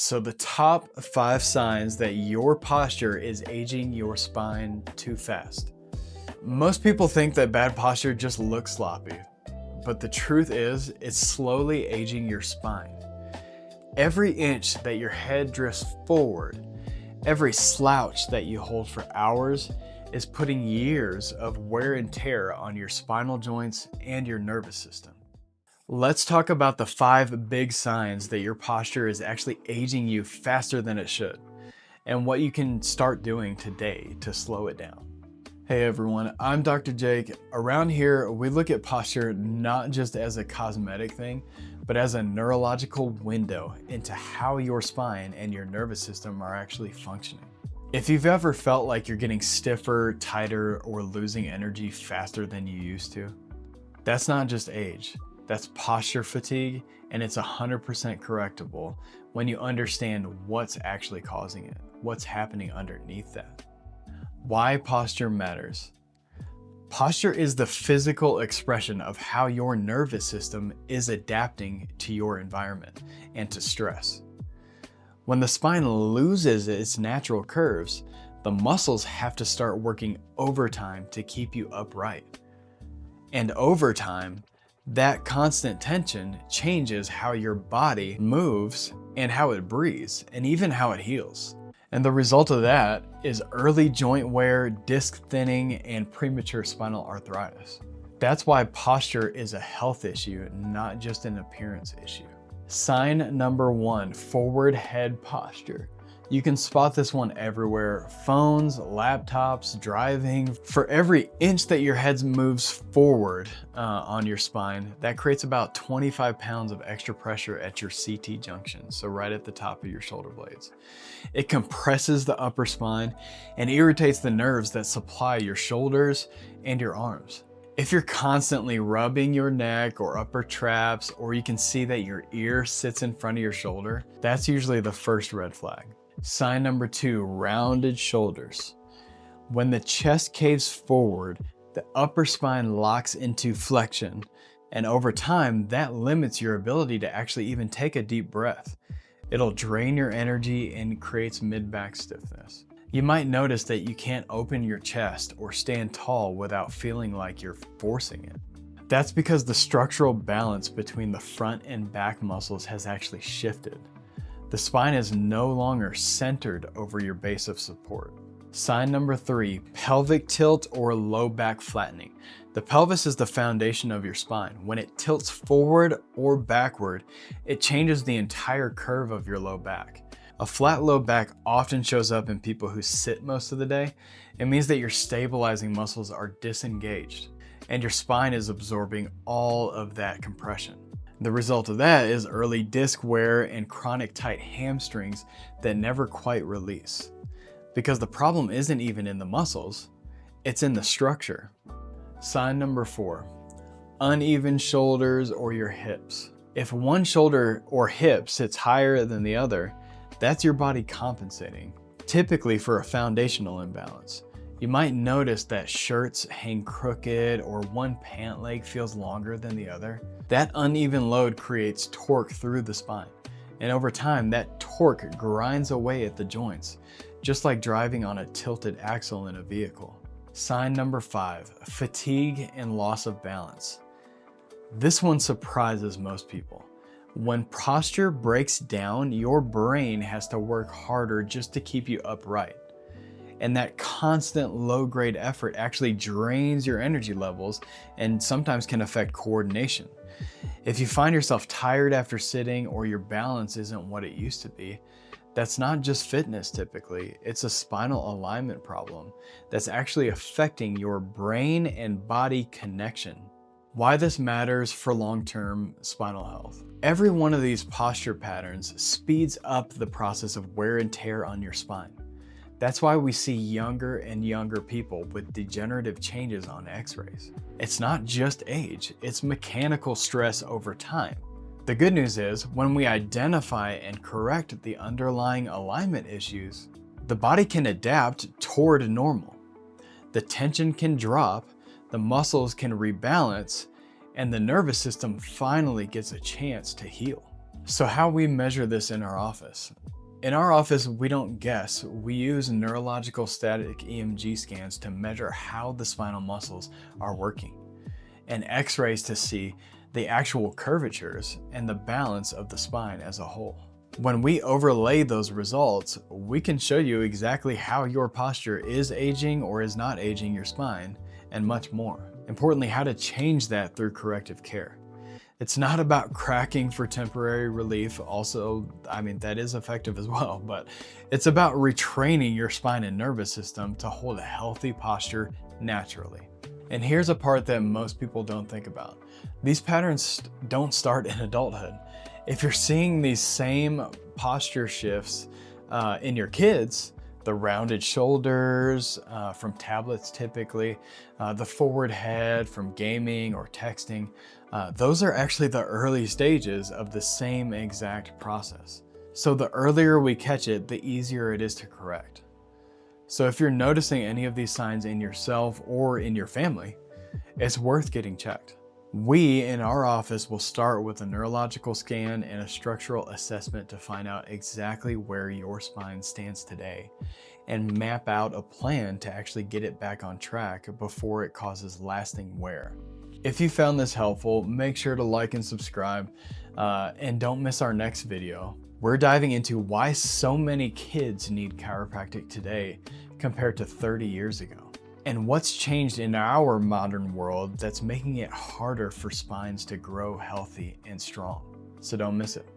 So the top 5 signs that your posture is aging your spine too fast. Most people think that bad posture just looks sloppy, but the truth is it's slowly aging your spine. Every inch that your head drifts forward, every slouch that you hold for hours is putting years of wear and tear on your spinal joints and your nervous system. Let's talk about the 5 big signs that your posture is actually aging you faster than it should, and what you can start doing today to slow it down. Hey everyone, I'm Dr. Jake. Around here, we look at posture not just as a cosmetic thing, but as a neurological window into how your spine and your nervous system are actually functioning. If you've ever felt like you're getting stiffer, tighter, or losing energy faster than you used to, that's not just age. That's posture fatigue, and it's 100% correctable when you understand what's actually causing it, what's happening underneath that. Why posture matters. Posture is the physical expression of how your nervous system is adapting to your environment and to stress. When the spine loses its natural curves, the muscles have to start working overtime to keep you upright. And over time, that constant tension changes how your body moves and how it breathes and even how it heals. And the result of that is early joint wear, disc thinning, and premature spinal arthritis. That's why posture is a health issue, not just an appearance issue. Sign number 1, forward head posture. You can spot this one everywhere: phones, laptops, driving. For every inch that your head moves forward on your spine, that creates about 25 pounds of extra pressure at your CT junction, so right at the top of your shoulder blades. It compresses the upper spine and irritates the nerves that supply your shoulders and your arms. If you're constantly rubbing your neck or upper traps, or you can see that your ear sits in front of your shoulder, that's usually the first red flag. Sign number 2, rounded shoulders. When the chest caves forward, the upper spine locks into flexion, and over time, that limits your ability to actually even take a deep breath. It'll drain your energy and creates mid-back stiffness. You might notice that you can't open your chest or stand tall without feeling like you're forcing it. That's because the structural balance between the front and back muscles has actually shifted. The spine is no longer centered over your base of support. Sign number 3, pelvic tilt or low back flattening. The pelvis is the foundation of your spine. When it tilts forward or backward, it changes the entire curve of your low back. A flat low back often shows up in people who sit most of the day. It means that your stabilizing muscles are disengaged, and your spine is absorbing all of that compression. The result of that is early disc wear and chronic tight hamstrings that never quite release. Because the problem isn't even in the muscles, it's in the structure. Sign number 4, uneven shoulders or your hips. If one shoulder or hip sits higher than the other, that's your body compensating, typically for a foundational imbalance. You might notice that shirts hang crooked or one pant leg feels longer than the other. That uneven load creates torque through the spine, and over time that torque grinds away at the joints, just like driving on a tilted axle in a vehicle. Sign number 5, fatigue and loss of balance. This one surprises most people. When posture breaks down, your brain has to work harder just to keep you upright. And that constant low-grade effort actually drains your energy levels and sometimes can affect coordination. If you find yourself tired after sitting or your balance isn't what it used to be, that's not just fitness typically, it's a spinal alignment problem that's actually affecting your brain and body connection. Why this matters for long-term spinal health. Every one of these posture patterns speeds up the process of wear and tear on your spine. That's why we see younger and younger people with degenerative changes on x-rays. It's not just age, it's mechanical stress over time. The good news is, when we identify and correct the underlying alignment issues, the body can adapt toward normal. The tension can drop, the muscles can rebalance, and the nervous system finally gets a chance to heal. So how we measure this in our office? In our office, we don't guess. We use neurological static EMG scans to measure how the spinal muscles are working, and x-rays to see the actual curvatures and the balance of the spine as a whole. When we overlay those results, we can show you exactly how your posture is aging or is not aging your spine, and much more. Importantly, how to change that through corrective care. It's not about cracking for temporary relief. Also, I mean, that is effective as well, but it's about retraining your spine and nervous system to hold a healthy posture naturally. And here's a part that most people don't think about. These patterns don't start in adulthood. If you're seeing these same posture shifts in your kids, the rounded shoulders from tablets typically, the forward head from gaming or texting, those are actually the early stages of the same exact process. So the earlier we catch it, the easier it is to correct. So if you're noticing any of these signs in yourself or in your family, it's worth getting checked. We in our office will start with a neurological scan and a structural assessment to find out exactly where your spine stands today and map out a plan to actually get it back on track before it causes lasting wear. If you found this helpful, make sure to like and subscribe, and don't miss our next video. We're diving into why so many kids need chiropractic today compared to 30 years ago, and what's changed in our modern world that's making it harder for spines to grow healthy and strong. So don't miss it.